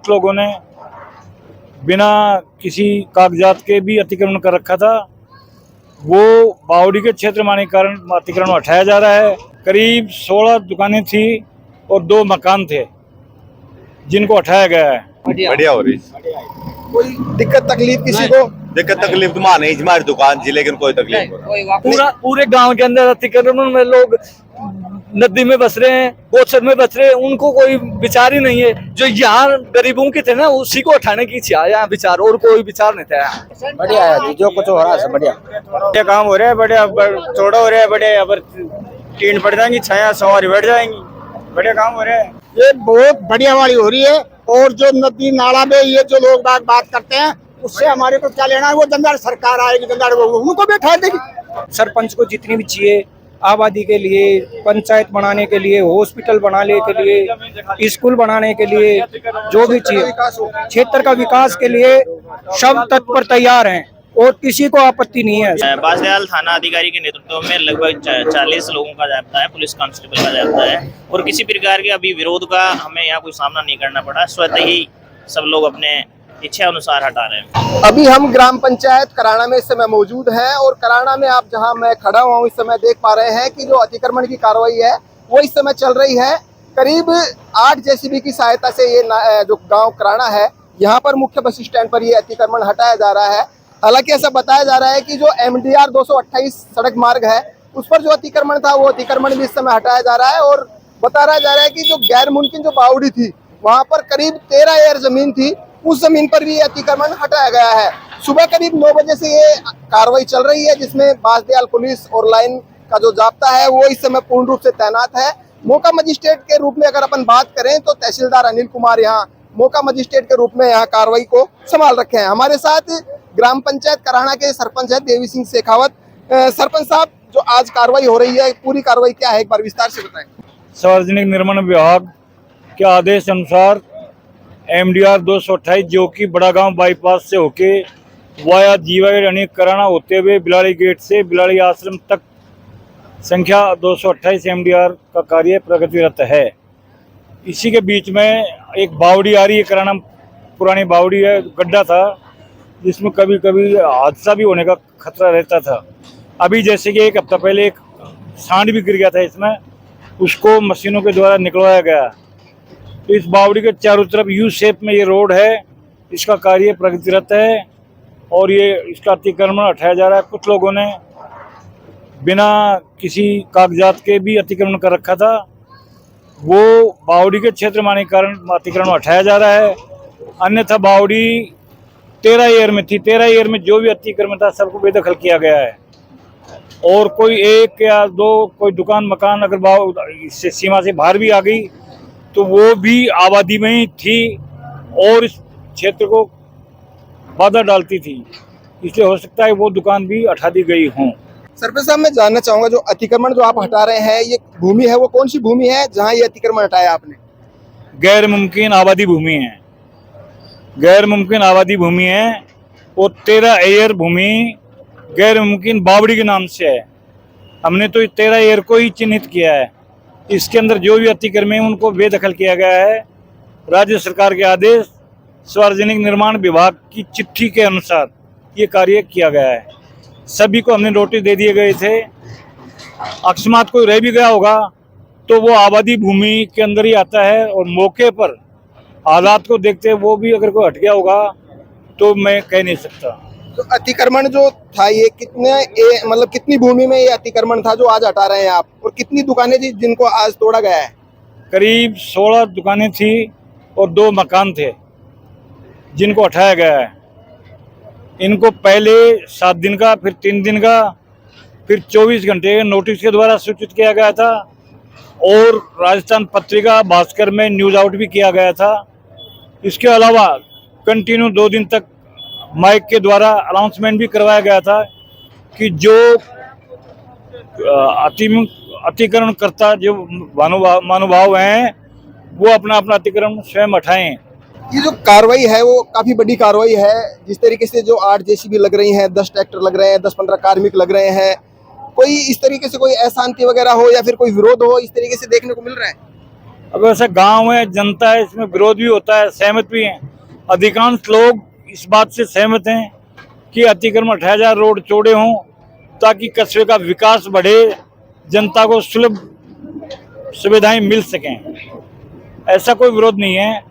कुछ लोगों ने बिना किसी कागजात के भी अतिक्रमण कर रखा था। वो बावड़ी के क्षेत्र में आने के कारण अतिक्रमण हटाया जा रहा है। करीब 16 दुकानें थी और 2 मकान थे जिनको हटाया गया है। बढ़िया हो रही। कोई दिक्कत तकलीफ किसी को? दिक्कत तकलीफ तो मां नहीं, हमारी दुकान जी, लेकिन कोई तकलीफ नहीं। पूरे गांव के अंदर अतिक्रमण में लोग नदी में बस रहे हैं, गोचर में बस रहे हैं, उनको कोई विचार ही नहीं है। जो यहाँ गरीबों के थे ना, उसी को उठाने की इच्छा यहाँ विचार, और कोई विचार नहीं था। बढ़िया है, जो कुछ हो रहा है सब बढ़िया काम हो रहा है। बढ़िया थोड़ा हो रहा है, बढ़िया। अब टीन पड़ जाएंगी, छाया सवारी बैठ जाएंगी, बढ़िया काम हो रहा है। ये बहुत बढ़िया वाली हो रही है। और जो नदी नाला में ये जो लोग बात करते हैं, उससे हमारे को क्या लेना है? वो जंजाड़ सरकार आएगी, जंजाड़ उनको बैठा देगी। सरपंच को जितनी भी चाहिए आबादी के लिए, पंचायत बनाने के लिए, हॉस्पिटल बनाने के लिए, स्कूल बनाने के लिए, जो भी चाहिए क्षेत्र का विकास के लिए सब तत्पर तैयार हैं और किसी को आपत्ति नहीं है। बासदयाल थाना अधिकारी के नेतृत्व में लगभग 40 लोगों का जाब्ता है, पुलिस कांस्टेबल का जाब्ता है, और किसी प्रकार के अभी विरोध का हमें यहाँ कोई सामना नहीं करना पड़ा। स्वतः ही सब लोग अपने इच्छा अनुसार हटा रहे हैं। अभी हम ग्राम पंचायत कराना में इस समय मौजूद हैं और कराना में आप जहां मैं खड़ा हुआ हूं इस समय देख पा रहे हैं कि जो अतिक्रमण की कार्रवाई है वो इस समय चल रही है। करीब 8 जेसीबी की सहायता से ये जो गांव कराना है, यहाँ पर मुख्य बस स्टैंड पर ये अतिक्रमण हटाया जा रहा है। हालांकि ऐसा बताया जा रहा है कि जो MDR 228 सड़क मार्ग है उस पर जो अतिक्रमण था वो अतिक्रमण भी इस समय हटाया जा रहा है। और बताया जा रहा है कि जो गैर मुमकिन जो बावड़ी थी वहां पर करीब 13 एकड़ जमीन थी, उस जमीन पर भी अतिक्रमण हटाया गया है। सुबह करीब 9 बजे से ये कार्रवाई चल रही है, जिसमें बासदयाल पुलिस और लाइन का जो जाब्ता है वो इस समय पूर्ण रूप से तैनात है। मौका मजिस्ट्रेट के रूप में अगर अपन बात करें तो तहसीलदार अनिल कुमार यहाँ मौका मजिस्ट्रेट के रूप में यहाँ कार्रवाई को संभाल रखे हैं। हमारे साथ ग्राम पंचायत कराना के सरपंच है देवी सिंह शेखावत। सरपंच साहब, जो आज कार्रवाई हो रही है, पूरी कार्रवाई क्या है, एक बार विस्तार से बताएं। सार्वजनिक निर्माण विभाग के आदेश अनुसार MDR 228 जो कि बड़ा गांव बाईपास से होके वाया जीवागढ़ यानी कराना होते हुए बिलाड़ी गेट से बिलाड़ी आश्रम तक संख्या 228 MDR का कार्य प्रगतिरत है। इसी के बीच में एक बावड़ी आ रही है, कराना पुरानी बावड़ी है, गड्ढा था जिसमें कभी कभी हादसा भी होने का खतरा रहता था। अभी जैसे कि 1 हफ्ता पहले एक सांड भी गिर गया था इसमें, उसको मशीनों के द्वारा निकलवाया गया। इस बावड़ी के चारों तरफ यू शेप में ये रोड है, इसका कार्य प्रगतिरत है और ये इसका अतिक्रमण हटाया जा रहा है। कुछ लोगों ने बिना किसी कागजात के भी अतिक्रमण कर रखा था। वो बावड़ी के क्षेत्र में आने के कारण अतिक्रमण हटाया जा रहा है। अन्यथा बावड़ी 13 एयर में थी, 13 एयर में जो भी अतिक्रमण था सबको बेदखल किया गया है। और कोई 1 या 2 कोई दुकान मकान अगर सीमा से बाहर भी आ गई तो वो भी आबादी में ही थी और इस क्षेत्र को बाधा डालती थी, इसलिए हो सकता है वो दुकान भी हटा दी गई हों। सरपंच साहब, मैं जानना चाहूंगा, जो अतिक्रमण जो आप हटा रहे हैं, ये भूमि है वो कौन सी भूमि है जहां ये अतिक्रमण हटाया आपने? गैर मुमकिन आबादी भूमि है, गैर मुमकिन आबादी भूमि है और 13 एयर भूमि गैर मुमकिन बावड़ी के नाम से है। हमने तो 13 एयर को ही चिन्हित किया है। इसके अंदर जो भी अतिक्रमण है उनको बेदखल किया गया है। राज्य सरकार के आदेश, सार्वजनिक निर्माण विभाग की चिट्ठी के अनुसार ये कार्य किया गया है। सभी को हमने नोटिस दे दिए गए थे। अकस्मात कोई रह भी गया होगा तो वो आबादी भूमि के अंदर ही आता है और मौके पर हालात को देखते वो भी अगर कोई हट गया होगा तो मैं कह नहीं सकता। तो अतिक्रमण जो था ये मतलब कितनी भूमि में ये अतिक्रमण था जो आज हटा रहे हैं आप, और कितनी दुकानें थी जिनको आज तोड़ा गया है? करीब 16 दुकानें थी और 2 मकान थे जिनको हटाया गया है। इनको पहले 7 दिन का, फिर 3 दिन का, फिर 24 घंटे नोटिस के द्वारा सूचित किया गया था और राजस्थान पत्रिका भास्कर में न्यूज आउट भी किया गया था। इसके अलावा कंटिन्यू 2 दिन तक माइक के द्वारा अनाउंसमेंट भी करवाया गया था कि जो अतिक्रमण करता जो महानुभाव हैं वो अपना अपना अतिक्रमण स्वयं हटाएं। ये जो कार्रवाई है वो काफी बड़ी कार्रवाई है। जिस तरीके से जो 8 जेसीबी लग रही हैं, 10 ट्रैक्टर लग रहे हैं, 10-15 कार्मिक लग रहे हैं, कोई इस तरीके से कोई अशांति वगैरह हो या फिर कोई विरोध हो, इस तरीके से देखने को मिल रहा है? अब ऐसा गांव है, जनता है, इसमें विरोध भी होता है, सहमत भी हैं। अधिकांश लोग इस बात से सहमत हैं कि अतिक्रमण हटाया जाए, रोड चौड़े हों ताकि कस्बे का विकास बढ़े, जनता को सुलभ सुविधाएं मिल सकें। ऐसा कोई विरोध नहीं है।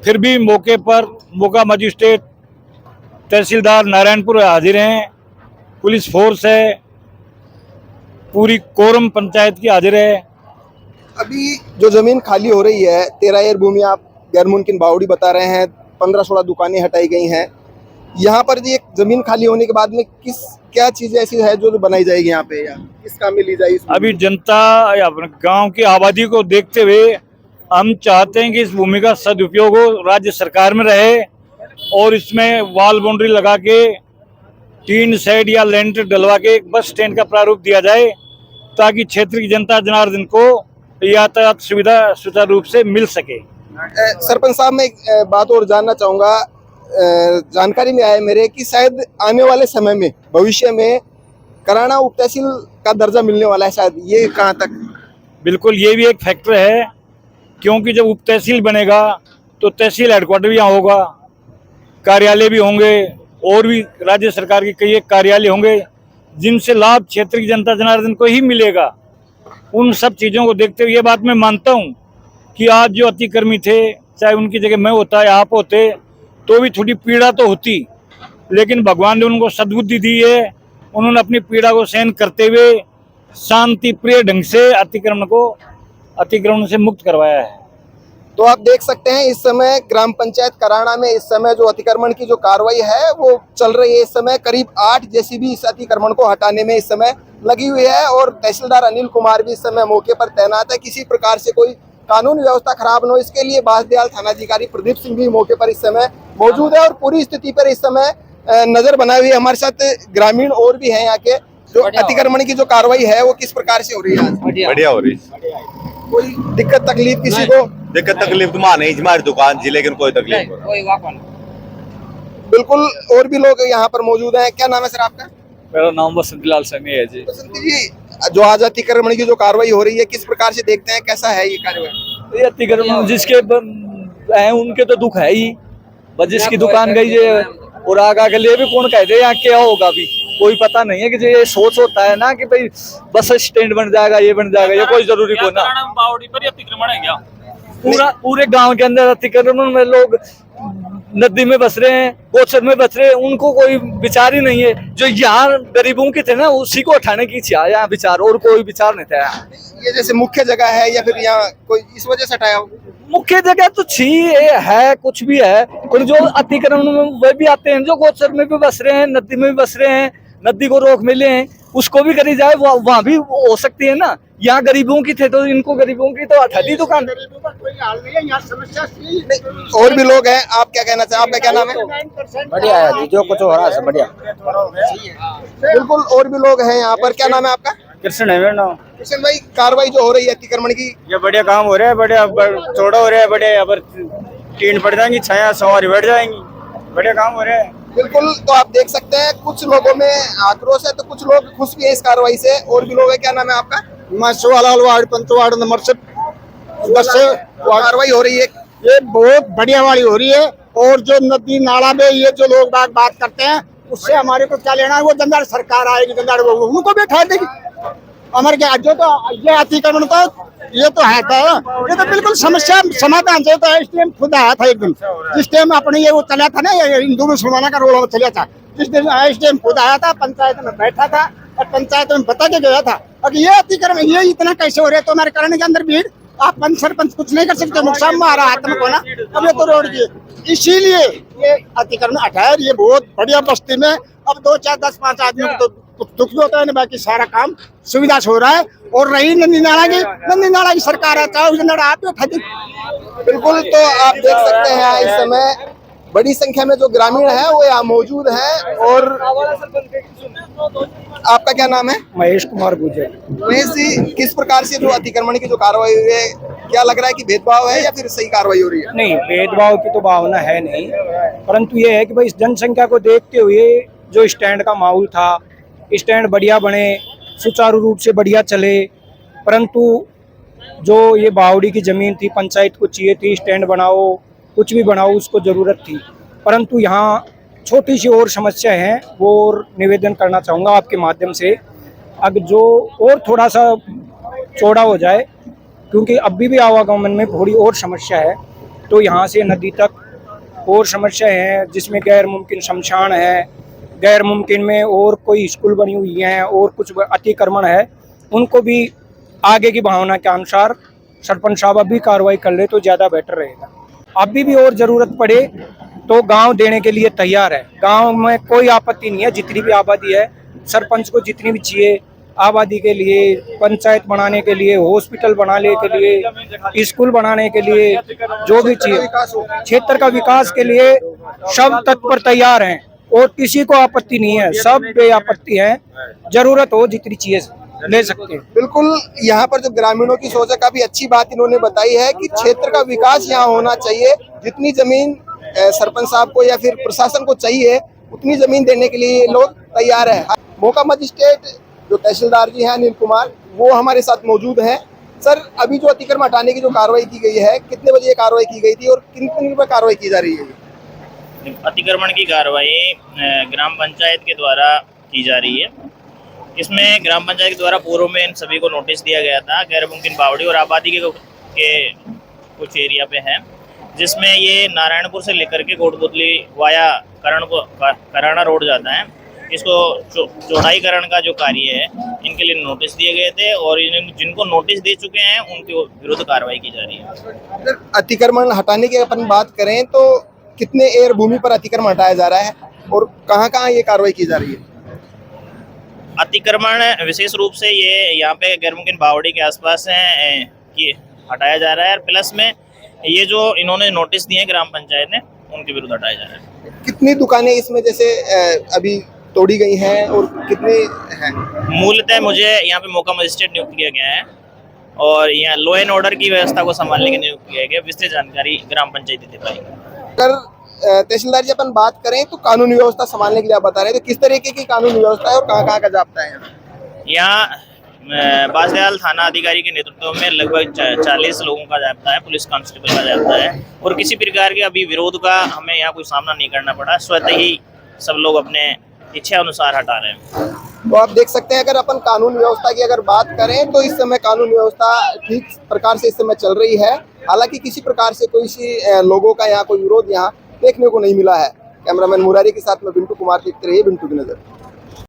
फिर भी मौके पर मोगा मजिस्ट्रेट, तहसीलदार नारायणपुर हाजिर हैं, पुलिस फोर्स है, पूरी कोरम पंचायत की हाजिर है। अभी जो जमीन खाली हो रही है 13 एकड़ भूमि आप गैर मुमकिन बावड़ी बता रहे हैं, 15-16 दुकानें हटाई गई हैं। यहाँ पर ये जमीन खाली होने के बाद में क्या चीजें ऐसी है जो बनाई जाएगी यहाँ पे, या किस काम में ली जाएगी? अभी जनता या अपने गांव की आबादी को देखते हुए हम चाहते हैं कि इस भूमि का सदुपयोग हो, राज्य सरकार में रहे और इसमें वॉल बाउंड्री लगा के टीन शेड या लेंटर डलवा के एक बस स्टैंड का प्रारूप दिया जाए ताकि क्षेत्र की जनता जनार्दन को यातायात सुविधा सुचारू रूप से मिल सके। सरपंच साहब, मैं एक बात और जानना चाहूंगा। जानकारी में आया मेरे कि शायद आने वाले समय में भविष्य में कराना उप तहसील का दर्जा मिलने वाला है, शायद ये कहाँ तक? बिल्कुल, ये भी एक फैक्टर है, क्योंकि जब उप तहसील बनेगा तो तहसील हेडक्वार्टर भी यहाँ होगा, कार्यालय भी होंगे और भी राज्य सरकार के कई एक कार्यालय होंगे जिनसे लाभ क्षेत्र की जनता जनार्दन को ही मिलेगा। उन सब चीज़ों को देखते हुए ये बात मैं मानता हूँ कि आज जो अतिक्रमी थे, चाहे उनकी जगह मैं होता या आप होते, तो भी थोड़ी पीड़ा तो होती, लेकिन भगवान ने उनको सद्बुद्धि दी है। उन्होंने अपनी पीड़ा को सहन करते हुए शांति प्रिय ढंग से अतिक्रमण से मुक्त करवाया है। तो आप देख सकते हैं इस समय ग्राम पंचायत कराना में इस समय जो अतिक्रमण की जो कार्रवाई है वो चल रही है। इस समय करीब 8 जेसीबी इस अतिक्रमण को हटाने में इस समय लगी हुई है और तहसीलदार अनिल कुमार भी इस समय मौके पर तैनात है। किसी प्रकार से कोई कानून व्यवस्था खराब न हो, इसके लिए बांसदयाल थानाधिकारी प्रदीप सिंह भी मौके पर इस समय मौजूद है और पूरी स्थिति पर इस समय नजर बनाए हुए हमारे साथ ग्रामीण और भी है। यहाँ के जो अतिक्रमण की जो कार्रवाई है वो किस प्रकार से हो रही है? बढ़िया हो रही है। कोई दिक्कत तकलीफ किसी को? दिक्कत तकलीफ तो मां नहीं, हमारी दुकान जी, लेकिन कोई तकलीफ नहीं। बिल्कुल, और भी लोग यहाँ पर मौजूद हैं। क्या नाम है सर आपका? मेरा नाम बसंत लाल सैनी है जी। बसंत जी, जो आज अतिक्रमण की जो कार्रवाई हो रही है किस प्रकार से देखते हैं, कैसा है ये कार्रवाई? ये अतिक्रमण जिसके हैं उनके तो दुख है ही, बस जिसकी दुकान गई है और आगा के लिए भी कौन कह दे यहाँ क्या होगा, अभी कोई पता नहीं है कि ये सोच होता है ना कि भाई बस स्टैंड बन जाएगा, ये बन जाएगा, ये कोई जरूरी को ना। बावड़ी पर अतिक्रमण है क्या? पूरे गांव के अंदर अतिक्रमण में लोग नदी में बस रहे हैं, गोचर में बस रहे हैं, उनको कोई विचार ही नहीं है। जो यहाँ गरीबों के थे ना उसी को उठाने की इच्छा यहाँ विचार, और कोई विचार नहीं था यहाँ। ये जैसे मुख्य जगह है या फिर यहाँ कोई इस वजह से हटाया हो? मुख्य जगह तो है, कुछ भी है, और जो अतिक्रमण में वे भी आते हैं जो गोचर में भी बस रहे हैं, नदी में भी बस रहे हैं, नदी को रोक मिले हैं, उसको भी करी जाए, वहाँ भी हो सकती है ना। यहाँ गरीबों की थे तो इनको गरीबों की तो हटा दी दुकान। कोई हाल नहीं है यहाँ, समस्या और भी लोग हैं। आप क्या कहना चाहें? आपका क्या नाम है? बढ़िया है जी, जो कुछ हो रहा है सब बढ़िया। बिल्कुल, और भी लोग हैं यहाँ पर। क्या नाम है आपका? कृष्ण है मेरा नाम। कृष्ण भाई, कार्रवाई जो हो रही है अतिक्रमण की, ये बढ़िया काम हो रहा है, बढ़िया चौड़ा हो रहा है, बढ़िया। यहाँ पर टीन पड़ जाएंगी, छाया सवारी बैठ जाएंगी, बढ़िया काम हो रहा है। बिल्कुल, तो आप देख सकते हैं कुछ लोगों में आक्रोश है तो कुछ लोग खुश भी है इस कार्रवाई से। और भी लोग हैं। क्या नाम है आपका? मासवालाल वार्ड 5 वार्ड नंबर से बस से कार्रवाई हो रही है, ये बहुत बढ़िया वाली हो रही है। और जो नदी नाला में ये जो लोग बात करते हैं उससे हमारे को क्या लेना है? वो जंजाड़ सरकार आएगी, जंजाड़ उनको भी उठा देगी। हमारे क्या जो तो ये अतिक्रमण तो ये तो है था, ये तो बिल्कुल समस्या समाधान से तो इस टाइम खुद आया था एक दिन, जिस टाइम अपने ये वो चला था ना, ये हिंदू मुसलमाना का रोल चला था, जिस दिन इस टाइम खुद आया था, पंचायत में बैठा था और पंचायत में बता के गया था। अब ये अतिक्रमण ये इतना कैसे हो रहा है? तो हमारे कराने के अंदर भीड़, आप पंच सरपंच कुछ नहीं कर सकते, नुकसान में आ रहा आत्म को ना। अब ये तो रोड की, इसीलिए ये अतिक्रमण हटाया। ये बहुत बढ़िया बस्ती में अब 2, 4, 10, 5 आदमी को तो कुछ दुख भी होता है ना, बाकी सारा काम सुविधा से हो रहा है। और रही नंदी नाला की सरकार है, चाहे आप बिल्कुल। तो आप देख सकते हैं इस समय बड़ी संख्या में जो ग्रामीण है वो यहाँ मौजूद है। और आपका क्या नाम है? महेश कुमार गुजर। महेश जी, किस प्रकार से जो अतिक्रमण की जो कार्रवाई हुई है, क्या लग रहा है कि भेदभाव है या फिर सही कार्रवाई हो रही है? नहीं, भेदभाव की तो भावना है नहीं, परंतु ये है कि भाई इस जनसंख्या को देखते हुए जो स्टैंड का माहौल था, स्टैंड बढ़िया बने, सुचारू रूप से बढ़िया चले, परंतु जो ये बावड़ी की ज़मीन थी, पंचायत को चाहिए थी, स्टैंड बनाओ, कुछ भी बनाओ, उसको ज़रूरत थी। परंतु यहाँ छोटी सी और समस्या है, वो और निवेदन करना चाहूँगा आपके माध्यम से, अब जो और थोड़ा सा चौड़ा हो जाए, क्योंकि अभी भी आवागमन में थोड़ी और समस्या है। तो यहाँ से नदी तक और समस्या है, जिसमें गैर मुमकिन शमशान है, गैर मुमकिन में और कोई स्कूल बनी हुई हैं और कुछ अतिक्रमण है, उनको भी आगे की भावना के अनुसार सरपंच साहब अभी कार्रवाई कर ले तो ज़्यादा बेटर रहेगा। अभी भी और ज़रूरत पड़े तो गांव देने के लिए तैयार है। गांव में कोई आपत्ति नहीं है, जितनी भी आबादी है, सरपंच को जितनी भी चाहिए आबादी के लिए, पंचायत बनाने के लिए, हॉस्पिटल बनाने के लिए, स्कूल बनाने के लिए, जो भी चाहिए क्षेत्र का विकास के लिए सब तत्पर तैयार हैं और किसी को आपत्ति नहीं है, सब बेआपत्ति है। जरूरत हो जितनी चीजें ले सकते हैं। बिल्कुल, यहाँ पर जो ग्रामीणों की सोच है, काफी अच्छी बात इन्होंने बताई है कि क्षेत्र का विकास यहाँ होना चाहिए। जितनी जमीन सरपंच साहब को या फिर प्रशासन को चाहिए, उतनी जमीन देने के लिए लोग तैयार है। मोका मजिस्ट्रेट जो तहसीलदार जी हैं अनिल कुमार, वो हमारे साथ मौजूद हैं। सर, अभी जो अतिक्रमण हटाने की जो कार्रवाई की गई है, कितने बजे ये कार्रवाई की गई थी और किन किन पर कार्रवाई की जा रही है? अतिक्रमण की कार्रवाई ग्राम पंचायत के द्वारा की जा रही है। इसमें ग्राम पंचायत के द्वारा पूर्व में इन सभी को नोटिस दिया गया था। गैर मुमकिन बावड़ी और आबादी के कुछ एरिया पे है, जिसमें ये नारायणपुर से लेकर के कोटपुतली वाया कराना रोड जाता है। इसको चौड़ाईकरण का जो कार्य है, इनके लिए नोटिस दिए गए थे और जिनको नोटिस दे चुके हैं उनके विरुद्ध कार्रवाई की जा रही है। अतिक्रमण हटाने की अपन बात करें तो कितने एयर भूमि पर अतिक्रमण हटाया जा रहा है और कहाँ ये कार्रवाई की जा रही है? अतिक्रमण विशेष रूप से ये यहाँ पे गैर मुमकिन बावड़ी के आसपास है कि हटाया जा रहा है, और प्लस में ये जो इन्होंने नोटिस दिए ग्राम पंचायत ने, उनके विरुद्ध हटाया जा रहा है। कितनी दुकानें इसमें जैसे अभी तोड़ी गई हैं और कितने हैं? मूलतः मुझे यहाँ पे मोका मजिस्ट्रेट नियुक्त किया गया है और यहाँ लॉ एंड ऑर्डर की व्यवस्था को संभालने के नियुक्त किया गया। विस्तृत जानकारी ग्राम पंचायत दे पाएगी। अगर तहसीलदार जी अपन बात करें तो कानून व्यवस्था संभालने के लिए आप बता रहे हैं, तो किस तरीके की कानून व्यवस्था है और कहाँ का जाब्ता है? यहाँ बासदयाल थाना अधिकारी के नेतृत्व में लगभग 40 लोगों का जाब्ता है, पुलिस कांस्टेबल का जाब्ता है, और किसी प्रकार के अभी विरोध का हमें यहाँ कोई सामना नहीं करना पड़ा। स्वतः ही सब लोग अपने इच्छा अनुसार हटा रहे हैं। तो आप देख सकते हैं, अगर अपन कानून व्यवस्था की अगर बात करें तो इस समय कानून व्यवस्था ठीक प्रकार से इस समय चल रही है। हालांकि किसी प्रकार से कोई सी लोगों का यहाँ कोई विरोध यहाँ देखने को नहीं मिला है। कैमरामैन मुरारी के साथ में बिंटू कुमार देखते रहिए बिंटू की नजर।